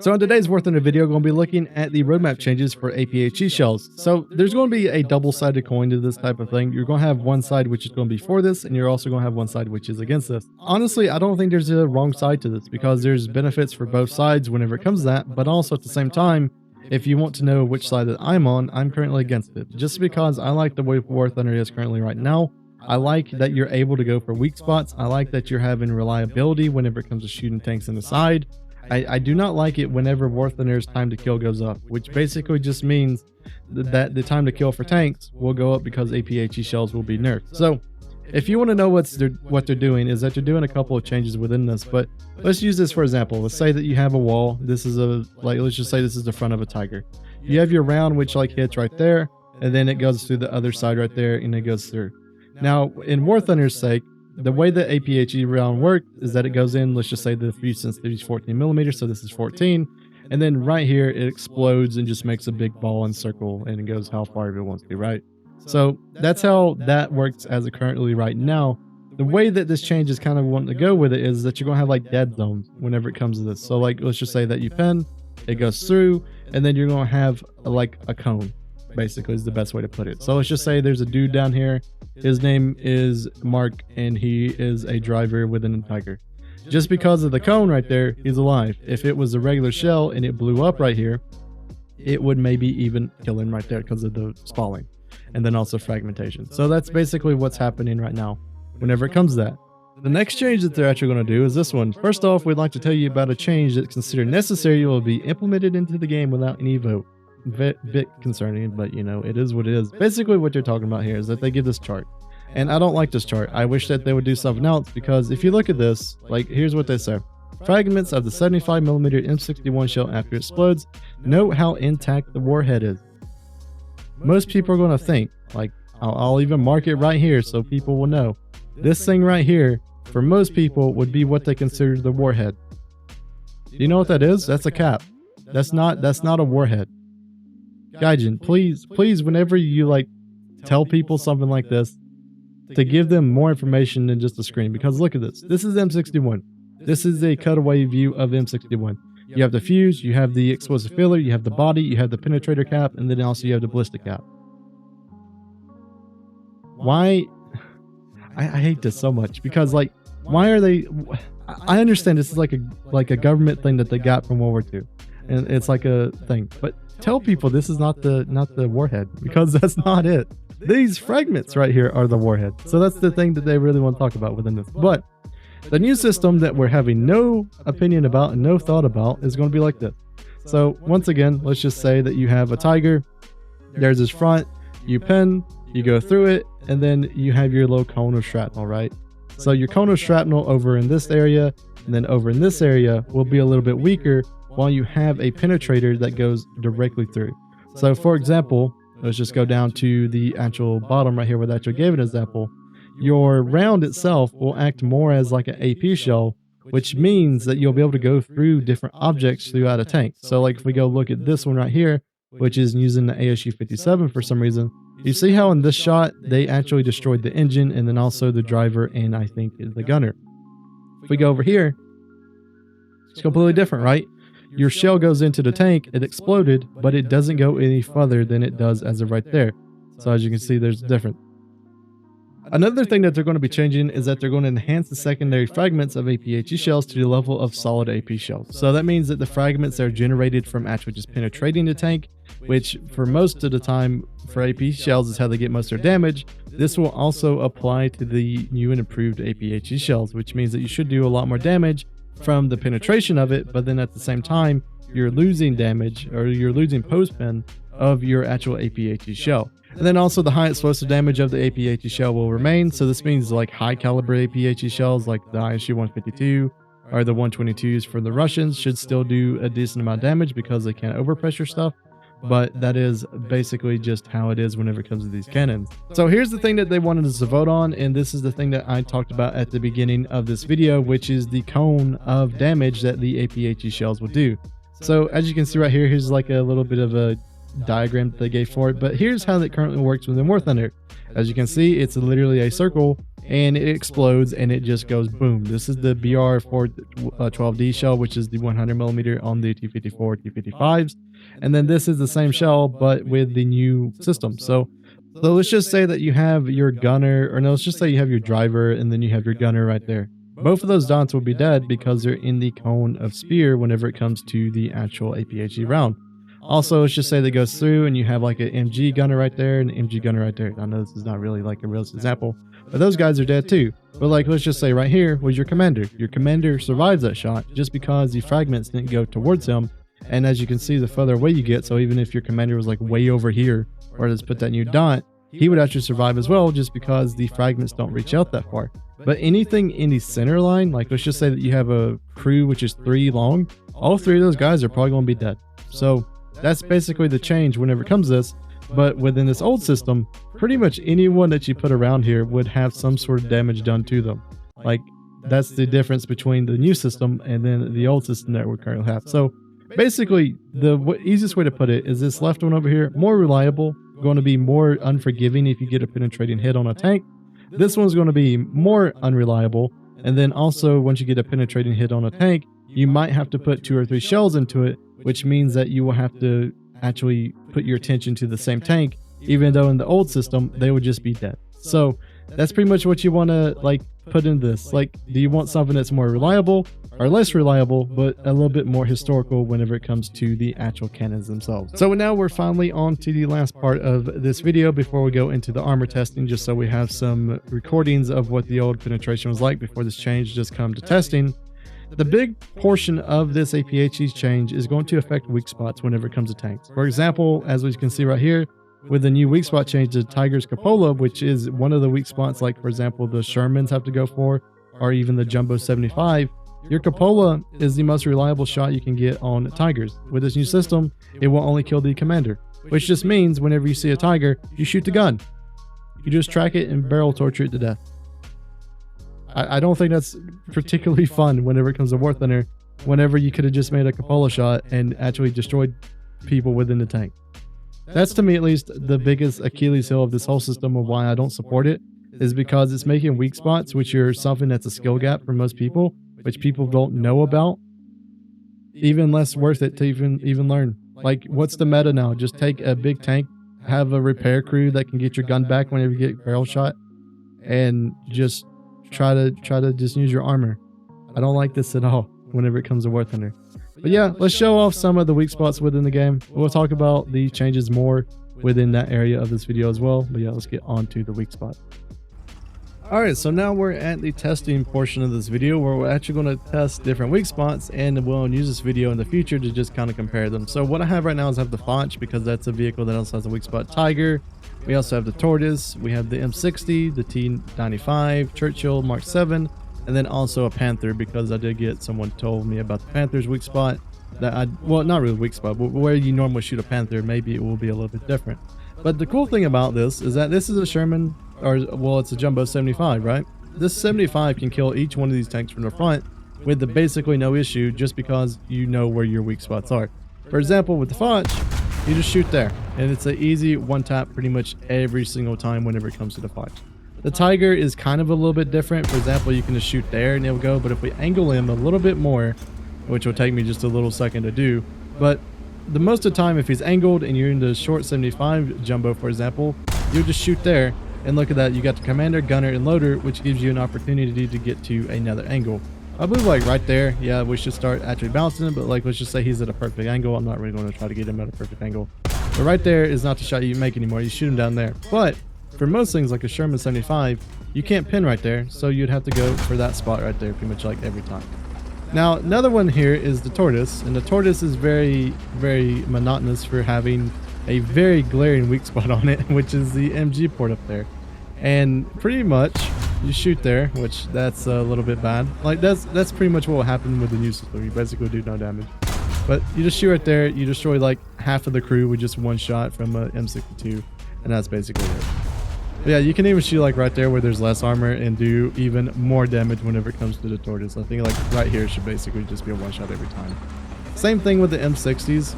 So in today's War Thunder video, we're going to be looking at the roadmap changes for APHE shells. So there's going to be a double-sided coin to this type of thing. You're going to have one side which is going to be for this, and you're also going to have one side which is against this. Honestly, I don't think there's a wrong side to this because there's benefits for both sides whenever it comes to that, but also at the same time, if you want to know which side that I'm on, I'm currently against it. Just because I like the way War Thunder is currently right now. I like that you're able to go for weak spots. I like that you're having reliability whenever it comes to shooting tanks in the side. I do not like it whenever War Thunder's time to kill goes up, which basically just means that the time to kill for tanks will go up because APHE shells will be nerfed. So if you want to know what they're doing, is that they're doing a couple of changes within this. But let's use this for example. Let's say that you have a wall. This is let's just say this is the front of a tiger. You have your round which hits right there, and then it goes through the other side right there, and it goes through. Now in War Thunder's sake, the way the APHE round works is that it goes in, let's just say the fuse sensitivity is 14 millimeters, so this is 14, and then right here it explodes and just makes a big ball and circle, and it goes how far it wants to, right? So that's how that works as it currently right now. The way that this change is kind of wanting to go with it is that you're going to have dead zones whenever it comes to this. So let's just say that you pin, it goes through, and then you're going to have a cone, basically is the best way to put it. So let's just say there's a dude down here. His name is Mark, and he is a driver within a tiger. Just because of the cone right there, he's alive. If it was a regular shell and it blew up right here, it would maybe even kill him right there because of the spalling, and then also fragmentation. So that's basically what's happening right now whenever it comes to that. The next change that they're actually going to do is this one. First off, we'd like to tell you about a change that's considered necessary will be implemented into the game without any vote. Bit concerning, but you know, it is what it is. Basically what they're talking about here is that they give this chart, and I don't like this chart. I wish that they would do something else, because if you look at this, here's what they say: fragments of the 75mm M61 shell after it explodes. Note how intact the warhead is. Most people are going to think, I'll even mark it right here so people will know, this thing right here for most people would be what they consider the warhead. Do you know what that is? That's a cap. That's not a warhead. Gaijin, please, whenever you tell people something like this, to give them more information than just a screen, because look at this. This is M61. This is a cutaway view of M61. You have the fuse, you have the explosive filler, you have the body, you have the penetrator cap, and then also you have the ballistic cap. Why? I hate this so much, because why are they? I understand this is like a government thing that they got from World War II, and it's like a thing, but tell people this is not the warhead, because that's not it. These fragments right here are the warhead. So that's the thing that they really want to talk about within this. But the new system that we're having no opinion about and no thought about is going to be like this. So once again, let's just say that you have a tiger. There's his front. You pin, you go through it, and then you have your little cone of shrapnel, right? So your cone of shrapnel over in this area and then over in this area will be a little bit weaker, while you have a penetrator that goes directly through. So for example, let's just go down to the actual bottom right here where I actually gave an example. Your round itself will act more as like an AP shell, which means that you'll be able to go through different objects throughout a tank. So if we go look at this one right here, which is using the ASU-57 for some reason, you see how in this shot they actually destroyed the engine and then also the driver and I think the gunner. If we go over here, it's completely different, right? Your shell goes into the tank, it exploded, but it doesn't go any further than it does as of right there. So as you can see, there's a difference. Another thing that they're going to be changing is that they're going to enhance the secondary fragments of APHE shells to the level of solid AP shells. So that means that the fragments that are generated from actually just penetrating the tank, which for most of the time for AP shells is how they get most of their damage, this will also apply to the new and improved APHE shells, which means that you should do a lot more damage from the penetration of it, but then at the same time you're losing damage, or you're losing post pin of your actual APHE shell. And then also the high explosive damage of the APHE shell will remain. So this means high caliber APHE shells like the ISU-152 or the 122s for the Russians should still do a decent amount of damage because they can't overpressure stuff. But that is basically just how it is whenever it comes to these cannons. So here's the thing that they wanted us to vote on, and this is the thing that I talked about at the beginning of this video, which is the cone of damage that the APHE shells will do. So as you can see right here, here's a little bit of a diagram that they gave for it, but here's how it currently works within War Thunder. As you can see, it's literally a circle, and it explodes, and it just goes boom. This is the BR412D shell, which is the 100mm on the T-54, T-55s, and then this is the same shell, but with the new system. So let's just say that you have your gunner, or no, let's just say you have your driver, and then you have your gunner right there. Both of those dots will be dead because they're in the cone of spear whenever it comes to the actual APHE round. Also, let's just say that goes through and you have like an MG gunner right there and an MG gunner right there. I know this is not really like a real example, but those guys are dead too. But like, let's just say right here was your commander. Your commander survives that shot just because the fragments didn't go towards him. And as you can see, the further away you get, so even if your commander was like way over here, or let's put that new dot, he would actually survive as well just because the fragments don't reach out that far. But anything in the center line, like let's just say that you have a crew which is 3 long, all 3 of those guys are probably going to be dead. So that's basically the change whenever it comes to this. But within this old system, pretty much anyone that you put around here would have some sort of damage done to them. Like, that's the difference between the new system and then the old system that we currently have. So basically, the easiest way to put it is this left one over here, more reliable, going to be more unforgiving if you get a penetrating hit on a tank. This one's going to be more unreliable, and then also once you get a penetrating hit on a tank, you might have to put 2 or 3 shells into it, which means that you will have to actually put your attention to the same tank, even though in the old system they would just be dead. So that's pretty much what you want to like put in this. Like, do you want something that's more reliable or less reliable, but a little bit more historical whenever it comes to the actual cannons themselves? So now we're finally on to the last part of this video before we go into the armor testing, just so we have some recordings of what the old penetration was like before this change just come to testing. The big portion of this APHE change is going to affect weak spots whenever it comes to tanks. For example, as we can see right here, with the new weak spot change to Tiger's Cupola, which is one of the weak spots, like for example the Shermans have to go for, or even the Jumbo 75, your Cupola is the most reliable shot you can get on Tigers. With this new system, it will only kill the commander, which just means whenever you see a Tiger, you shoot the gun. You just track it and barrel torture it to death. I don't think that's particularly fun whenever it comes to War Thunder, whenever you could have just made a Cupola shot and actually destroyed people within the tank. That's, to me at least, the biggest Achilles heel of this whole system of why I don't support it, is because it's making weak spots, which are something that's a skill gap for most people, which people don't know about, even less worth it to even learn. Like, what's the meta now? Just take a big tank, have a repair crew that can get your gun back whenever you get barrel shot, and just try to just use your armor. I don't like this at all whenever it comes to War Thunder. But yeah, let's show off some of the weak spots within the game. We'll talk about the changes more within that area of this video as well. But yeah, let's get on to the weak spot. Alright, so now we're at the testing portion of this video where we're actually going to test different weak spots, and we'll use this video in the future to just kind of compare them. So what I have right now is I have the Foch, because that's a vehicle that also has a weak spot Tiger. We also have the Tortoise, we have the M60, the T95, Churchill, Mark 7, and then also a Panther, because I did get someone told me about the Panther's weak spot. Well, not really weak spot, but where you normally shoot a Panther, maybe it will be a little bit different. But the cool thing about this is that this is a Sherman, or well, it's a Jumbo 75, right? This 75 can kill each one of these tanks from the front with basically no issue, just because you know where your weak spots are. For example, with the Foch, you just shoot there, and it's an easy one tap pretty much every single time whenever it comes to the Foch. The Tiger is kind of a little bit different. For example, you can just shoot there and it'll go, but if we angle him a little bit more, which will take me just a little second to do, but the most of the time if he's angled and you're in the short 75 Jumbo, for example, you'll just shoot there, and look at that, you got the commander, gunner, and loader, which gives you an opportunity to get to another angle. I believe like right there, yeah, we should start actually bouncing him, but like let's just say he's at a perfect angle. I'm not really going to try to get him at a perfect angle, but right there is not the shot you make anymore. You shoot him down there. But for most things like a Sherman 75, you can't pin right there, so you'd have to go for that spot right there pretty much like every time. Now another one here is the Tortoise, and the Tortoise is very, very monotonous for having a very glaring weak spot on it, which is the MG port up there. And pretty much you shoot there, which that's a little bit bad. Like that's pretty much what will happen with the new system. You basically do no damage, but you just shoot right there, you destroy like half of the crew with just one shot from a M62, and that's basically it. But yeah, you can even shoot like right there where there's less armor and do even more damage whenever it comes to the Tortoise. I think like right here should basically just be a one shot every time. Same thing with the M60s.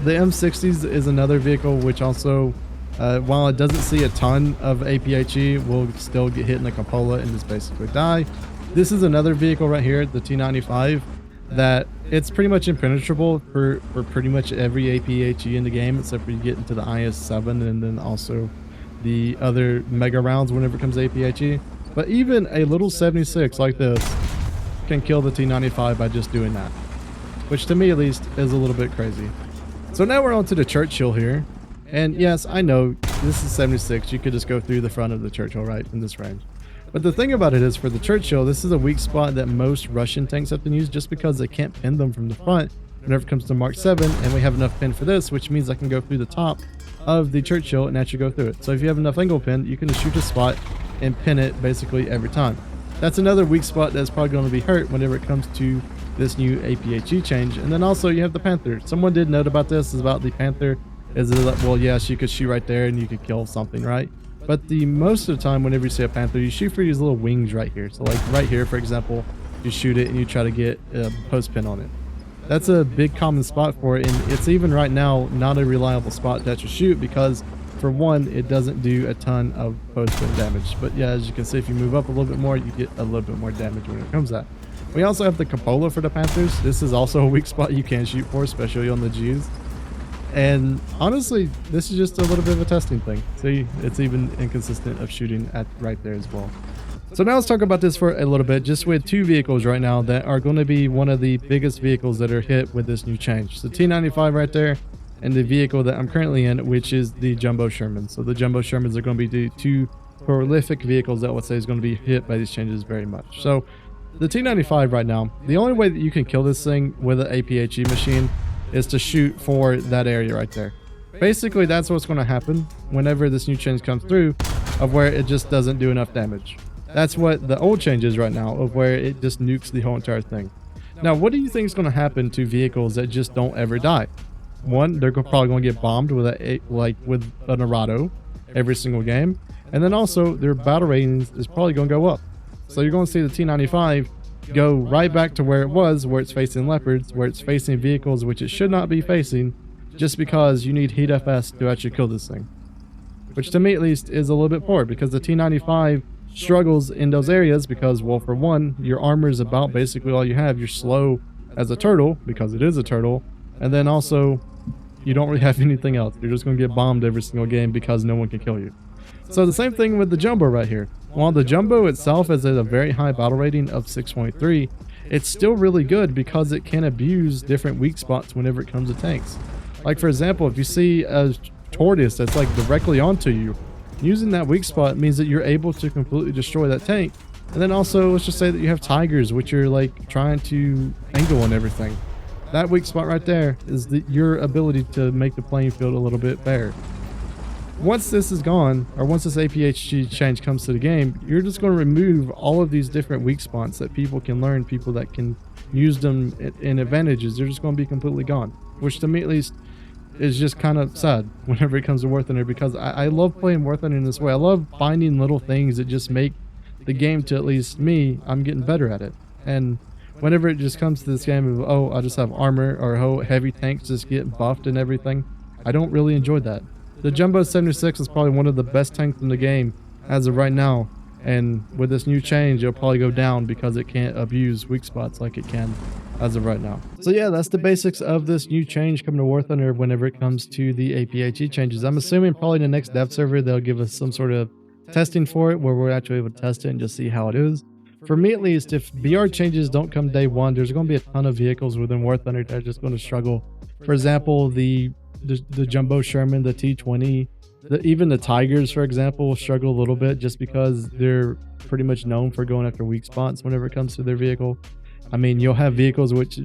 The M60s is another vehicle which also, while it doesn't see a ton of APHE, will still get hit in the cupola and just basically die. This is another vehicle right here, the T95, that it's pretty much impenetrable for pretty much every APHE in the game, except for you get into the IS-7 and then also the other mega rounds whenever it comes to APHE. But even a little 76 like this can kill the T95 by just doing that, which to me at least is a little bit crazy. So now we're on to the Churchill here. And yes, I know this is 76. You could just go through the front of the Churchill right in this range. But the thing about it is, for the Churchill, this is a weak spot that most Russian tanks have to use just because they can't pin them from the front whenever it comes to Mark 7, and we have enough pin for this, which means I can go through the top of the Churchill and actually go through it. So if you have enough angle pin, you can just shoot a spot and pin it basically every time. That's another weak spot that's probably going to be hurt whenever it comes to this new APHE change. And then also you have the Panther. Someone did note about this, is about the Panther, is that, well, yes, you could shoot right there and you could kill something, right? But the most of the time, whenever you see a Panther, you shoot for these little wings right here. So like right here, for example, you shoot it and you try to get a post pin on it. That's a big common spot for it, and it's even right now not a reliable spot to actually shoot because, for one, it doesn't do a ton of post pin damage. But yeah, as you can see, if you move up a little bit more, you get a little bit more damage when it comes to that. We also have the cupola for the Panthers. This is also a weak spot you can shoot for, especially on the Gs. And honestly, this is just a little bit of a testing thing. See, it's even inconsistent of shooting at right there as well. So now let's talk about this for a little bit, just with two vehicles right now that are going to be one of the biggest vehicles that are hit with this new change. So T95 right there, and the vehicle that I'm currently in, which is the Jumbo Sherman. So the Jumbo Shermans are going to be the two prolific vehicles that I would say is going to be hit by these changes very much. So the T95 right now, the only way that you can kill this thing with an APHE machine is to shoot for that area right there. Basically, that's what's going to happen whenever this new change comes through, of where it just doesn't do enough damage. That's what the old change is right now, of where it just nukes the whole entire thing. Now, what do you think is going to happen to vehicles that just don't ever die? One, they're probably going to get bombed with with an Arado every single game, and then also their battle ratings is probably going to go up. So you're going to see the T95 go right back to where it was, where it's facing leopards, where it's facing vehicles which it should not be facing, just because you need heat FS to actually kill this thing. Which to me at least is a little bit poor, because the T95 struggles in those areas because, well, for one, your armor is about basically all you have. You're slow as a turtle because it is a turtle, and then also you don't really have anything else. You're just going to get bombed every single game because no one can kill you. So the same thing with the Jumbo right here. While the Jumbo itself is at a very high battle rating of 6.3, it's still really good because it can abuse different weak spots whenever it comes to tanks. Like, for example, if you see a tortoise that's like directly onto you, using that weak spot means that you're able to completely destroy that tank. And then also, let's just say that you have tigers, which are like trying to angle and everything. That weak spot right there is your ability to make the playing field a little bit fair. Once this is gone, or once this APHE change comes to the game, you're just going to remove all of these different weak spots that people can learn, people that can use them in advantages. They're just going to be completely gone, which to me at least is just kind of sad whenever it comes to War Thunder, because I love playing War Thunder in this way. I love finding little things that just make the game, to at least me, I'm getting better at it. And whenever it just comes to this game of, oh, I just have armor, or oh, heavy tanks just get buffed and everything, I don't really enjoy that. The Jumbo 76 is probably one of the best tanks in the game as of right now, and with this new change it'll probably go down because it can't abuse weak spots like it can as of right now. So yeah, that's the basics of this new change coming to War Thunder whenever it comes to the APHE changes. I'm assuming probably in the next dev server they'll give us some sort of testing for it where we're actually able to test it and just see how it is. For me at least, if BR changes don't come day one, there's going to be a ton of vehicles within War Thunder that are just going to struggle. For example, the Jumbo Sherman, the T20, even the Tigers, for example, will struggle a little bit just because they're pretty much known for going after weak spots whenever it comes to their vehicle. I mean, you'll have vehicles which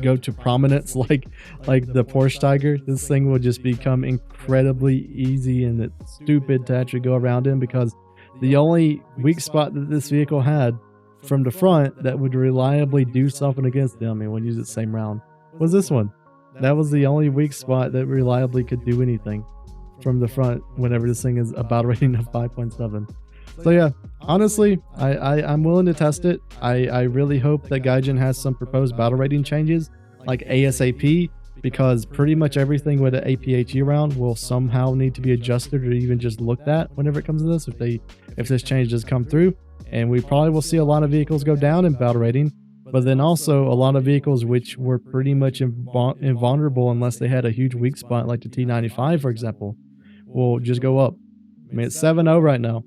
go to prominence like the Porsche Tiger. This thing will just become incredibly easy and it's stupid to actually go around in, because the only weak spot that this vehicle had from the front that would reliably do something against them, and would use the same round, was this one. That was the only weak spot that reliably could do anything from the front whenever this thing is a battle rating of 5.7. So yeah, honestly, I'm willing to test it. I really hope that Gaijin has some proposed battle rating changes like ASAP, because pretty much everything with the APHE round will somehow need to be adjusted or even just looked at whenever it comes to this, if this change does come through. And we probably will see a lot of vehicles go down in battle rating, but then also a lot of vehicles which were pretty much invulnerable unless they had a huge weak spot, like the T95 for example, will just go up. I mean, it's 7-0 right now.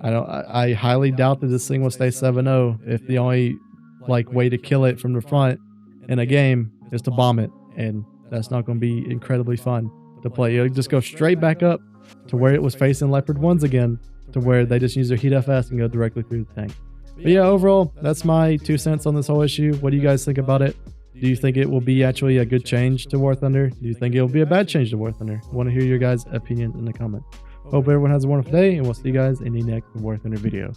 I highly doubt that this thing will stay 7-0 if the only like way to kill it from the front in a game is to bomb it, and that's not going to be incredibly fun to play. It'll just go straight back up to where it was facing Leopard 1s again, to where they just use their heat FS and go directly through the tank. But yeah, overall, that's my 2 cents on this whole issue. What do you guys think about it? Do you think it will be actually a good change to War Thunder? Do you think it will be a bad change to War Thunder? I want to hear your guys' opinions in the comments. Hope everyone has a wonderful day, and we'll see you guys in the next War Thunder video.